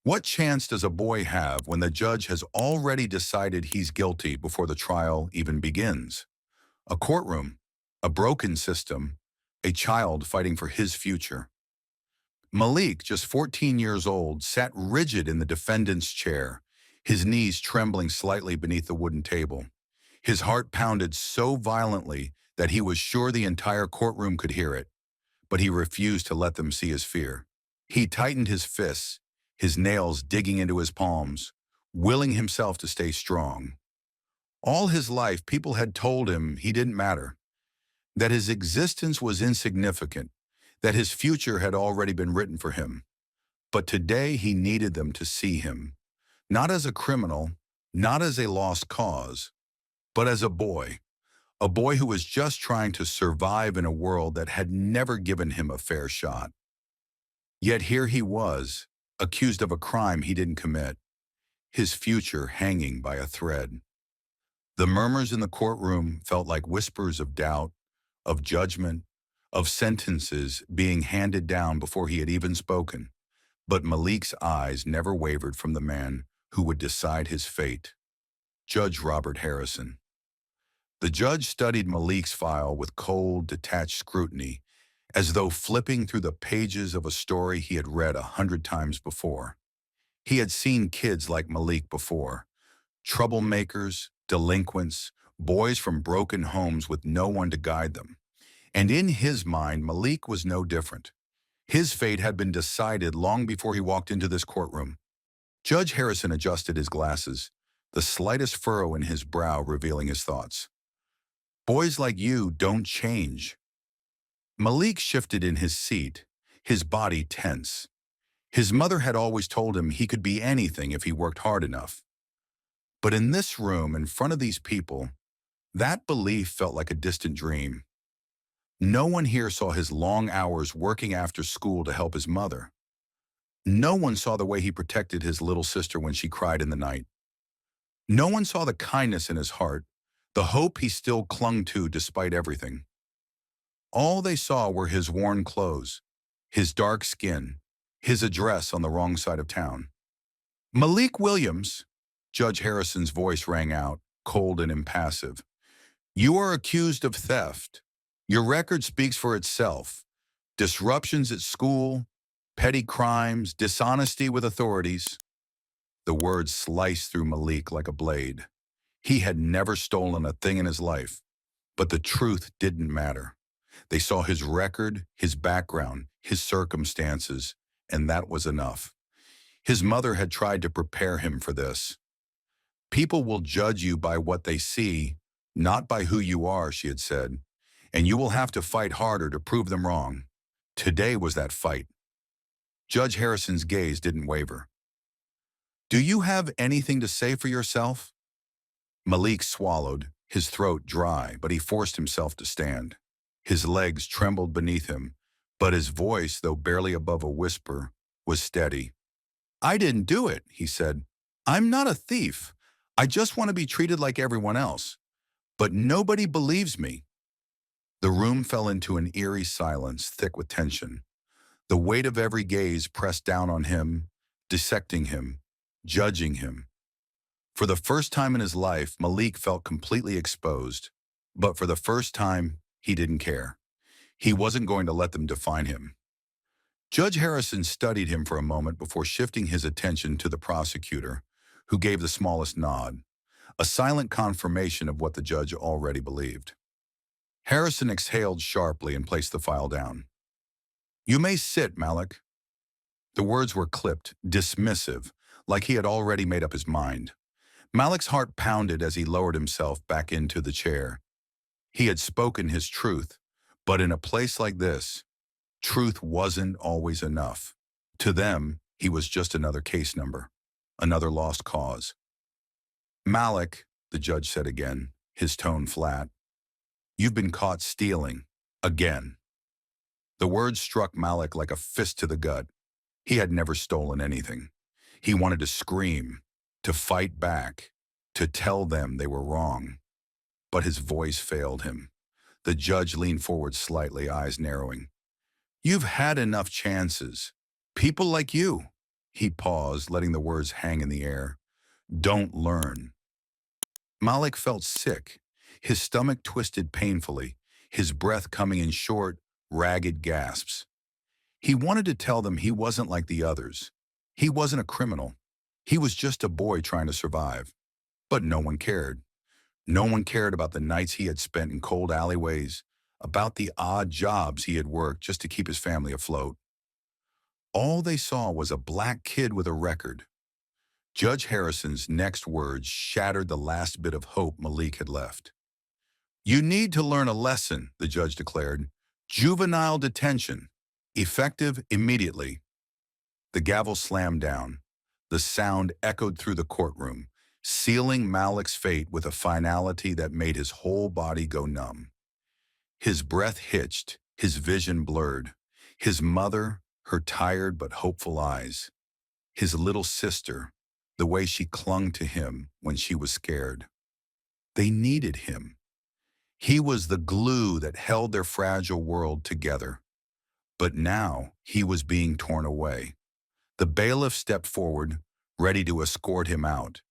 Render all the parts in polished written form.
What chance does a boy have when the judge has already decided he's guilty before the trial even begins? A courtroom, a broken system, a child fighting for his future. Malik, just 14 years old, sat rigid in the defendant's chair, his knees trembling slightly beneath the wooden table. His heart pounded so violently that he was sure the entire courtroom could hear it, but he refused to let them see his fear. He tightened his fists, his nails digging into his palms, willing himself to stay strong. All his life, people had told him he didn't matter, that his existence was insignificant, that his future had already been written for him. But today he needed them to see him, not as a criminal, not as a lost cause, but as a boy who was just trying to survive in a world that had never given him a fair shot. Yet here he was, accused of a crime he didn't commit, his future hanging by a thread. The murmurs in the courtroom felt like whispers of doubt, of judgment, of sentences being handed down before he had even spoken. But Malik's eyes never wavered from the man who would decide his fate, Judge Robert Harrison. The judge studied Malik's file with cold, detached scrutiny, as though flipping through the pages of a story he had read 100 times before. He had seen kids like Malik before, troublemakers, delinquents, boys from broken homes with no one to guide them. And in his mind, Malik was no different. His fate had been decided long before he walked into this courtroom. Judge Harrison adjusted his glasses, the slightest furrow in his brow revealing his thoughts. Boys like you don't change. Malik shifted in his seat, his body tense. His mother had always told him he could be anything if he worked hard enough. But in this room, in front of these people, that belief felt like a distant dream. No one here saw his long hours working after school to help his mother. No one saw the way he protected his little sister when she cried in the night. No one saw the kindness in his heart, the hope he still clung to despite everything. All they saw were his worn clothes, his dark skin, his address on the wrong side of town. Malik Williams, Judge Harrison's voice rang out, cold and impassive. You are accused of theft. Your record speaks for itself. Disruptions at school, petty crimes, dishonesty with authorities. The words sliced through Malik like a blade. He had never stolen a thing in his life, but the truth didn't matter. They saw his record, his background, his circumstances, and that was enough. His mother had tried to prepare him for this. People will judge you by what they see, not by who you are, she had said, and you will have to fight harder to prove them wrong. Today was that fight. Judge Harrison's gaze didn't waver. Do you have anything to say for yourself? Malik swallowed, his throat dry, but he forced himself to stand. His legs trembled beneath him, but his voice, though barely above a whisper, was steady. I didn't do it, he said. I'm not a thief. I just want to be treated like everyone else. But nobody believes me. The room fell into an eerie silence, thick with tension. The weight of every gaze pressed down on him, dissecting him, judging him. For the first time in his life, Malik felt completely exposed. But for the first time, he didn't care. He wasn't going to let them define him. Judge Harrison studied him for a moment before shifting his attention to the prosecutor, who gave the smallest nod, a silent confirmation of what the judge already believed. Harrison exhaled sharply and placed the file down. You may sit, Malik. The words were clipped, dismissive, like he had already made up his mind. Malik's heart pounded as he lowered himself back into the chair. He had spoken his truth, but in a place like this, truth wasn't always enough. To them, he was just another case number, another lost cause. Malik, the judge said again, his tone flat, you've been caught stealing, again. The words struck Malik like a fist to the gut. He had never stolen anything. He wanted to scream, to fight back, to tell them they were wrong. But his voice failed him. The judge leaned forward slightly, eyes narrowing. You've had enough chances. People like you. He paused, letting the words hang in the air. Don't learn. Malik felt sick. His stomach twisted painfully, his breath coming in short, ragged gasps. He wanted to tell them he wasn't like the others. He wasn't a criminal. He was just a boy trying to survive. But no one cared. No one cared about the nights he had spent in cold alleyways, about the odd jobs he had worked just to keep his family afloat. All they saw was a black kid with a record. Judge Harrison's next words shattered the last bit of hope Malik had left. You need to learn a lesson, the judge declared. Juvenile detention. Effective immediately. The gavel slammed down. The sound echoed through the courtroom, sealing Malik's fate with a finality that made his whole body go numb. His breath hitched, his vision blurred. His mother, her tired but hopeful eyes. His little sister, the way she clung to him when she was scared. They needed him. He was the glue that held their fragile world together. But now he was being torn away. The bailiff stepped forward, ready to escort him out.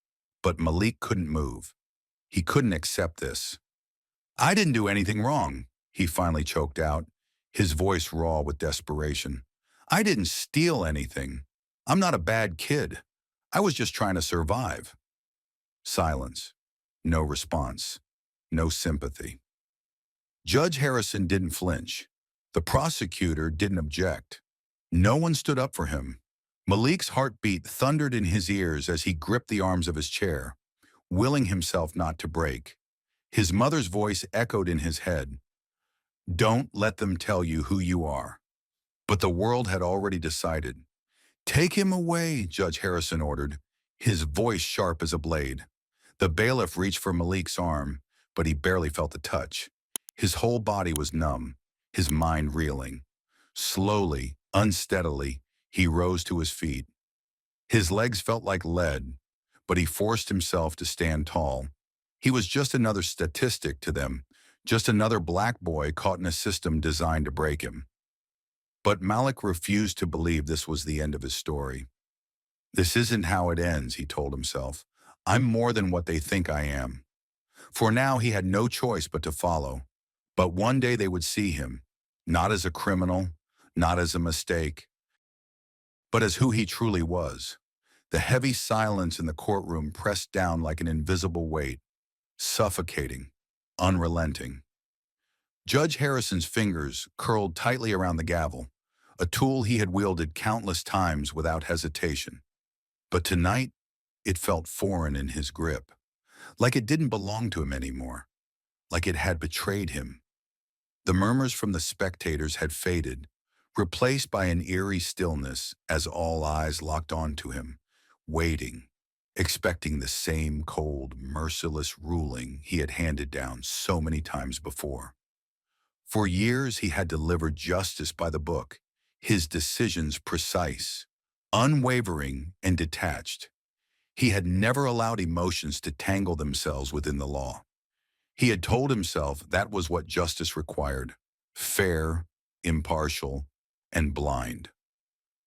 But Malik couldn't move. He couldn't accept this. I didn't do anything wrong, he finally choked out, his voice raw with desperation. I didn't steal anything. I'm not a bad kid. I was just trying to survive. Silence. No response. No sympathy. Judge Harrison didn't flinch. The prosecutor didn't object. No one stood up for him. Malik's heartbeat thundered in his ears as he gripped the arms of his chair, willing himself not to break. His mother's voice echoed in his head. Don't let them tell you who you are. But the world had already decided. Take him away, Judge Harrison ordered, his voice sharp as a blade. The bailiff reached for Malik's arm, but he barely felt the touch. His whole body was numb, his mind reeling. Slowly, unsteadily, he rose to his feet. His legs felt like lead, but he forced himself to stand tall. He was just another statistic to them, just another black boy caught in a system designed to break him. But Malik refused to believe this was the end of his story. This isn't how it ends, he told himself. I'm more than what they think I am. For now, he had no choice but to follow. But one day they would see him, not as a criminal, not as a mistake, but as who he truly was. The heavy silence in the courtroom pressed down like an invisible weight, suffocating, unrelenting. Judge Harrison's fingers curled tightly around the gavel, a tool he had wielded countless times without hesitation. But tonight, it felt foreign in his grip, like it didn't belong to him anymore, like it had betrayed him. The murmurs from the spectators had faded, replaced by an eerie stillness as all eyes locked onto him, waiting, expecting the same cold, merciless ruling he had handed down so many times before. For years he had delivered justice by the book, his decisions precise, unwavering, and detached. He had never allowed emotions to tangle themselves within the law. He had told himself that was what justice required, fair, impartial, and blind.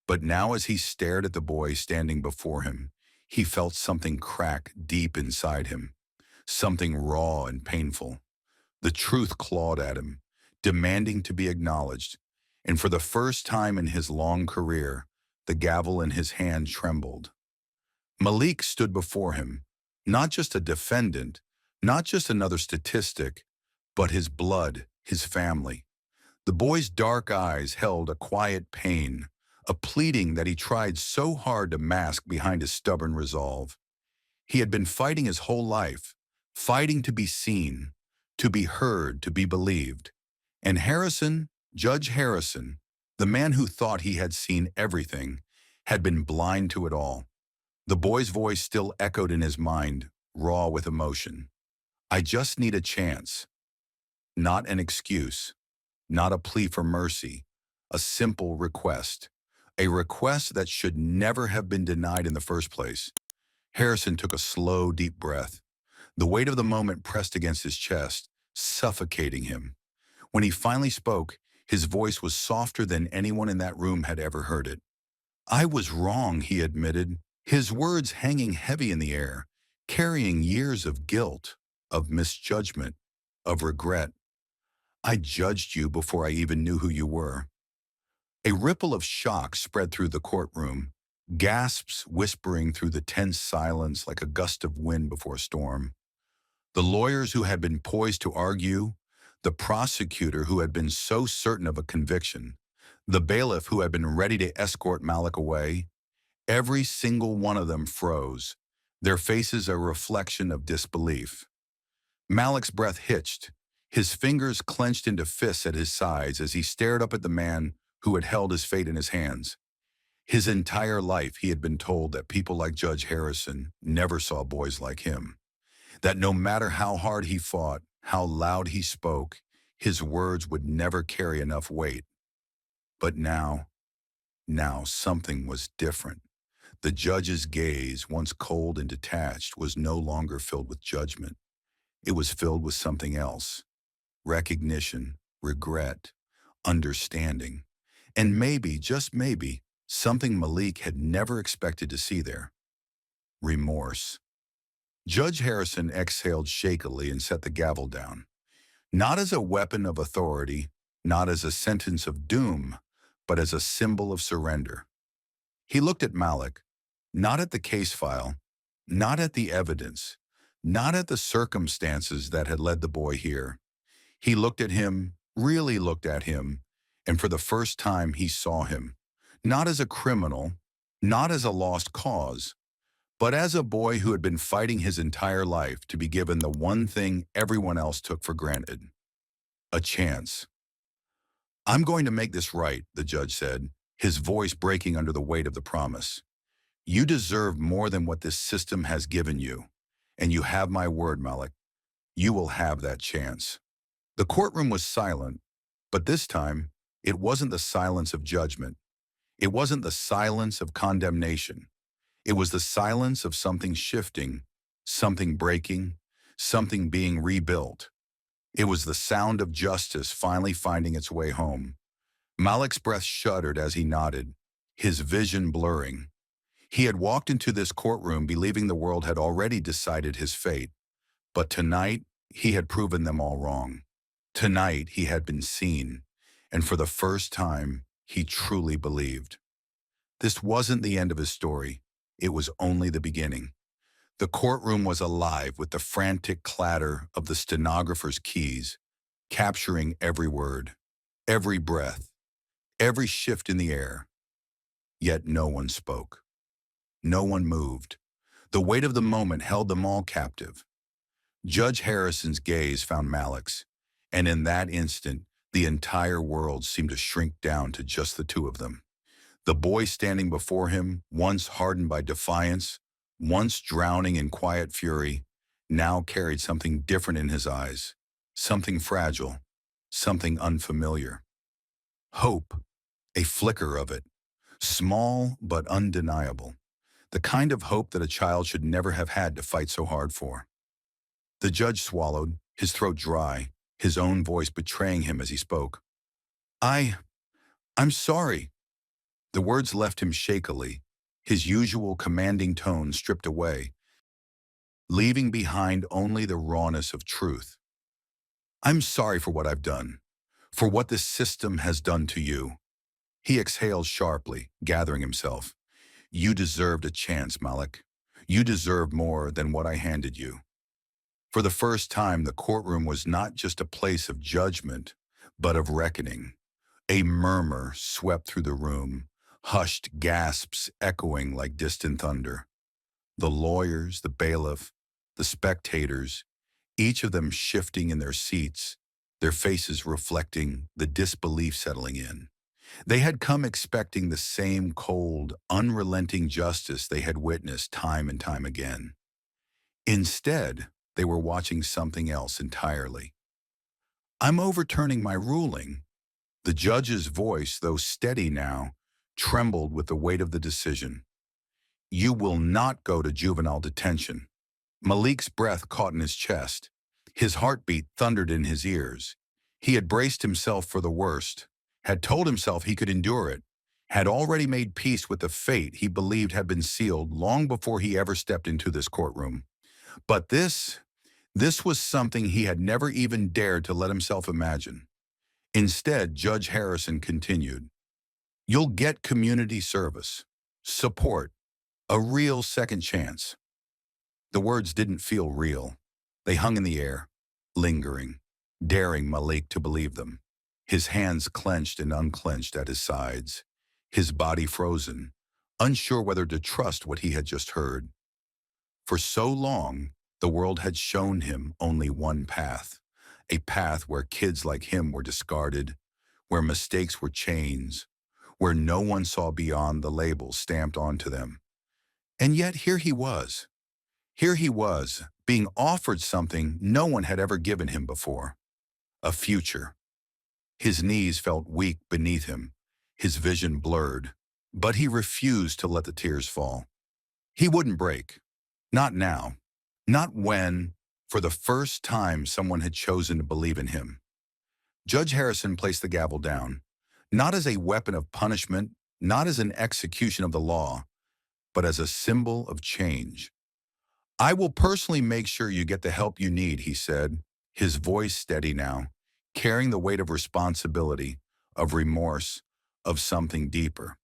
But now as he stared at the boy standing before him, he felt something crack deep inside him, something raw and painful. The truth clawed at him, demanding to be acknowledged, and for the first time in his long career, the gavel in his hand trembled. Malik stood before him, not just a defendant, not just another statistic, but his blood, his family. The boy's dark eyes held a quiet pain, a pleading that he tried so hard to mask behind his stubborn resolve. He had been fighting his whole life, fighting to be seen, to be heard, to be believed. And Harrison, Judge Harrison, the man who thought he had seen everything, had been blind to it all. The boy's voice still echoed in his mind, raw with emotion. I just need a chance. Not an excuse, not a plea for mercy, a simple request. A request that should never have been denied in the first place. Harrison took a slow, deep breath. The weight of the moment pressed against his chest, suffocating him. When he finally spoke, his voice was softer than anyone in that room had ever heard it. I was wrong, he admitted, his words hanging heavy in the air, carrying years of guilt, of misjudgment, of regret. I judged you before I even knew who you were. A ripple of shock spread through the courtroom, gasps whispering through the tense silence like a gust of wind before a storm. The lawyers who had been poised to argue, the prosecutor who had been so certain of a conviction, the bailiff who had been ready to escort Malik away, every single one of them froze, their faces a reflection of disbelief. Malik's breath hitched, his fingers clenched into fists at his sides as he stared up at the man who had held his fate in his hands. His entire life he had been told that people like Judge Harrison never saw boys like him, that no matter how hard he fought, how loud he spoke, his words would never carry enough weight. But now something was different. The judge's gaze, once cold and detached, was no longer filled with judgment. It was filled with something else: recognition, regret, understanding, and maybe, just maybe, something Malik had never expected to see there: remorse. Judge Harrison exhaled shakily and set the gavel down, not as a weapon of authority, not as a sentence of doom, but as a symbol of surrender. He looked at Malik, not at the case file, not at the evidence, not at the circumstances that had led the boy here. He looked at him, really looked at him, and for the first time he saw him, not as a criminal, not as a lost cause, but as a boy who had been fighting his entire life to be given the one thing everyone else took for granted: a chance. "I'm going to make this right," the judge said, his voice breaking under the weight of the promise. "You deserve more than what this system has given you, and you have my word, Malik. You will have that chance." The courtroom was silent, but this time, it wasn't the silence of judgment. It wasn't the silence of condemnation. It was the silence of something shifting, something breaking, something being rebuilt. It was the sound of justice finally finding its way home. Malik's breath shuddered as he nodded, his vision blurring. He had walked into this courtroom believing the world had already decided his fate, but tonight he had proven them all wrong. Tonight he had been seen, and for the first time he truly believed. This wasn't the end of his story. It was only the beginning. The courtroom was alive with the frantic clatter of the stenographer's keys, capturing every word, every breath, every shift in the air. Yet no one spoke. No one moved. The weight of the moment held them all captive. Judge Harrison's gaze found Malik's, and in that instant, the entire world seemed to shrink down to just the two of them. The boy standing before him, once hardened by defiance, once drowning in quiet fury, now carried something different in his eyes, something fragile, something unfamiliar. Hope, a flicker of it, small but undeniable, the kind of hope that a child should never have had to fight so hard for. The judge swallowed, his throat dry, his own voice betraying him as he spoke. I'm sorry." The words left him shakily, his usual commanding tone stripped away, leaving behind only the rawness of truth. "I'm sorry for what I've done, for what this system has done to you." He exhaled sharply, gathering himself. "You deserved a chance, Malik. You deserve more than what I handed you." For the first time, the courtroom was not just a place of judgment, but of reckoning. A murmur swept through the room, hushed gasps echoing like distant thunder. The lawyers, the bailiff, the spectators, each of them shifting in their seats, their faces reflecting the disbelief settling in. They had come expecting the same cold, unrelenting justice they had witnessed time and time again. Instead, they were watching something else entirely. "I'm overturning my ruling." The judge's voice, though steady now, trembled with the weight of the decision. "You will not go to juvenile detention." Malik's breath caught in his chest. His heartbeat thundered in his ears. He had braced himself for the worst, had told himself he could endure it. had already made peace with the fate he believed had been sealed long before he ever stepped into this courtroom. But this was something he had never even dared to let himself imagine. Instead, Judge Harrison continued, "You'll get community service, support, a real second chance." The words didn't feel real. They hung in the air, lingering, daring Malik to believe them. His hands clenched and unclenched at his sides, his body frozen, unsure whether to trust what he had just heard. For so long, the world had shown him only one path, a path where kids like him were discarded, where mistakes were chains, where no one saw beyond the labels stamped onto them. And yet here he was, being offered something no one had ever given him before, a future. His knees felt weak beneath him, his vision blurred, but he refused to let the tears fall. He wouldn't break. Not now. Not when, for the first time, someone had chosen to believe in him. Judge Harrison placed the gavel down, not as a weapon of punishment, not as an execution of the law, but as a symbol of change. "I will personally make sure you get the help you need," he said, his voice steady now, carrying the weight of responsibility, of remorse, of something deeper.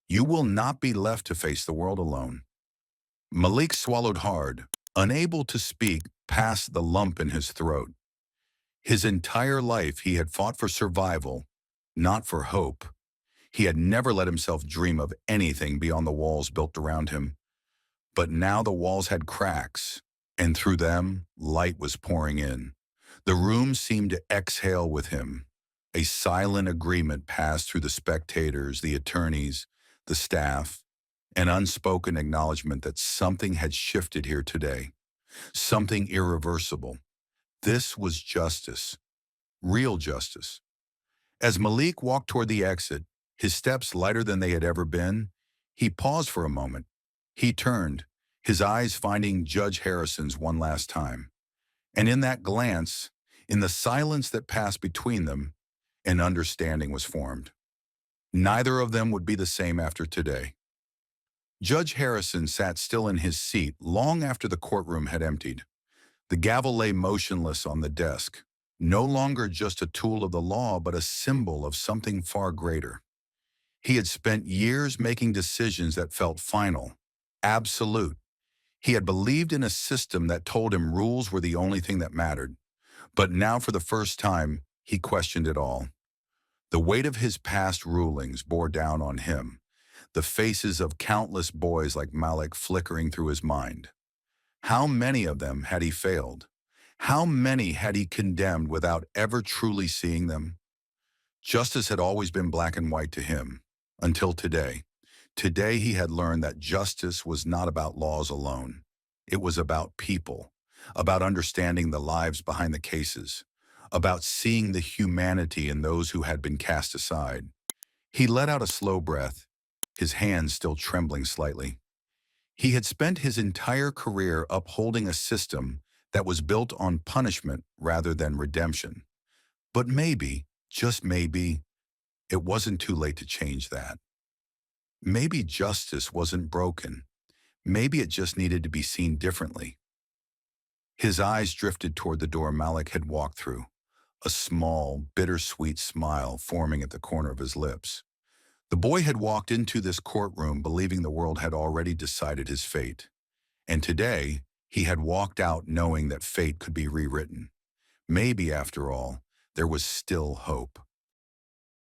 "You will not be left to face the world alone." Malik swallowed hard, unable to speak past the lump in his throat. His entire life he had fought for survival, not for hope. He had never let himself dream of anything beyond the walls built around him. But now the walls had cracks, and through them, light was pouring in. The room seemed to exhale with him. A silent agreement passed through the spectators, the attorneys, the staff, an unspoken acknowledgement that something had shifted here today, something irreversible. This was justice, real justice. As Malik walked toward the exit, his steps lighter than they had ever been, he paused for a moment. He turned, his eyes finding Judge Harrison's one last time. And in that glance, in the silence that passed between them, an understanding was formed. Neither of them would be the same after today. Judge Harrison sat still in his seat long after the courtroom had emptied. The gavel lay motionless on the desk, no longer just a tool of the law, but a symbol of something far greater. He had spent years making decisions that felt final, absolute. He had believed in a system that told him rules were the only thing that mattered. But now, for the first time, he questioned it all. The weight of his past rulings bore down on him, the faces of countless boys like Malik flickering through his mind. How many of them had he failed? How many had he condemned without ever truly seeing them? Justice had always been black and white to him, until today. Today he had learned that justice was not about laws alone. It was about people, about understanding the lives behind the cases, about seeing the humanity in those who had been cast aside. He let out a slow breath, his hands still trembling slightly. He had spent his entire career upholding a system that was built on punishment rather than redemption. But maybe, just maybe, it wasn't too late to change that. Maybe justice wasn't broken. Maybe it just needed to be seen differently. His eyes drifted toward the door Malik had walked through, a small, bittersweet smile forming at the corner of his lips. The boy had walked into this courtroom believing the world had already decided his fate. And today, he had walked out knowing that fate could be rewritten. Maybe, after all, there was still hope.